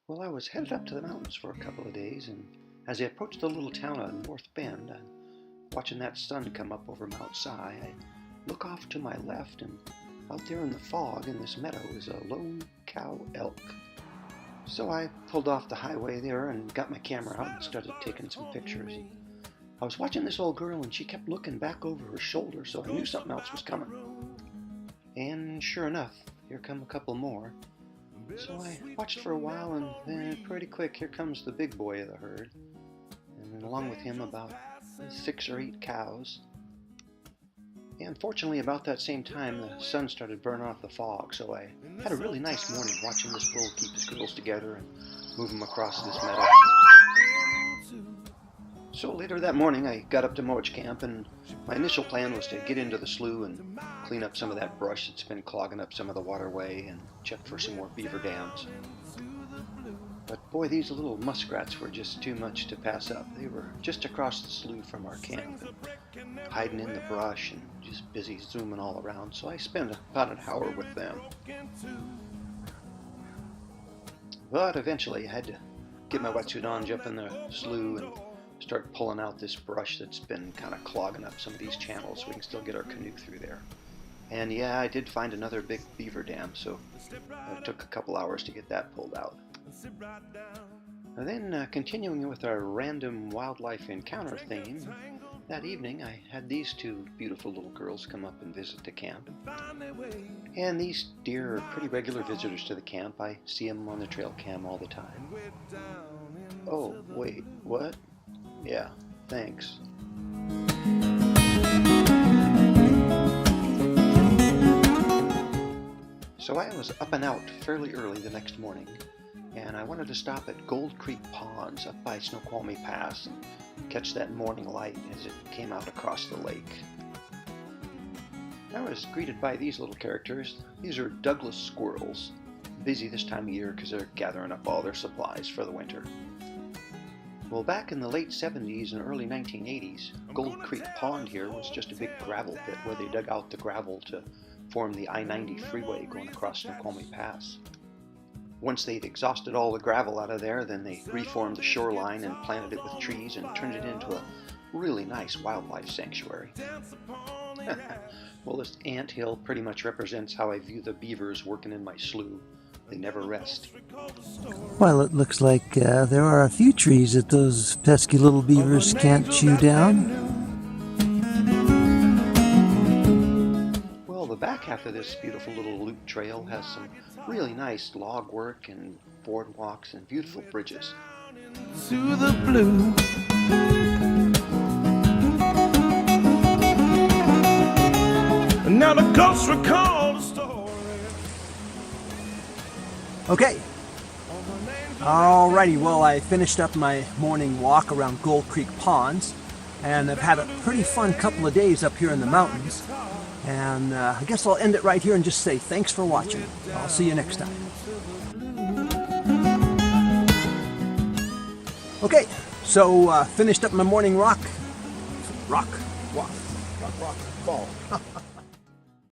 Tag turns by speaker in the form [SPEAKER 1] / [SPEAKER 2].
[SPEAKER 1] Well, I was headed up to the mountains for a couple of days, and as I approached the little town of North Bend, watching that sun come up over Mount Si, I look off to my left, and out there in the fog in this meadow is a lone cow elk. So I pulled off the highway there and got my camera out and started taking some pictures. I was watching this old girl, and she kept looking back over her shoulder, so I knew something else was coming. And sure enough, here come a couple more. So I watched for a while, and then pretty quick, here comes the big boy of the herd. And then along with him about 6 or 8 cows. And fortunately, about that same time, the sun started burning off the fog, so I had a really nice morning watching this bull keep his girls together and move them across this meadow. So later that morning, I got up to Moach Camp, and my initial plan was to get into the slough and clean up some of that brush that's been clogging up some of the waterway and check for some more beaver dams. But boy, these little muskrats were just too much to pass up. They were just across the slough from our camp and hiding in the brush and just busy zooming all around, so I spent about an hour with them. But eventually I had to get my wetsuit on, jump in the slough, and start pulling out this brush that's been kind of clogging up some of these channels so we can still get our canoe through there. And yeah, I did find another big beaver dam, so it took a couple hours to get that pulled out. And then continuing with our random wildlife encounter theme, that evening I had these 2 beautiful little girls come up and visit the camp. And these deer are pretty regular visitors to the camp. I see them on the trail cam all the time. Oh, wait, what? Yeah, thanks. So I was up and out fairly early the next morning, and I wanted to stop at Gold Creek Ponds up by Snoqualmie Pass and catch that morning light as it came out across the lake. I was greeted by these little characters. These are Douglas squirrels, busy this time of year because they're gathering up all their supplies for the winter. Well, back in the late 70s and early 1980s, Gold Creek Pond here was just a big gravel pit where they dug out the gravel to form the I-90 freeway going across Snoqualmie Pass. Once they'd exhausted all the gravel out of there, then they reformed the shoreline and planted it with trees and turned it into a really nice wildlife sanctuary. Well, this ant hill pretty much represents how I view the beavers working in my slough. They never rest.
[SPEAKER 2] Well, it looks like there are a few trees that those pesky little beavers can't chew down.
[SPEAKER 1] Well, the back half of this beautiful little loop trail has some really nice log work and boardwalks and beautiful bridges.
[SPEAKER 3] To the blue. Now the ghosts recall the story.
[SPEAKER 2] Okay. Alrighty, well, I finished up my morning walk around Gold Creek Ponds, and I've had a pretty fun couple of days up here in the mountains. And I guess I'll end it right here and just say thanks for watching. I'll see you next time. Okay, so finished up my morning walk, fall.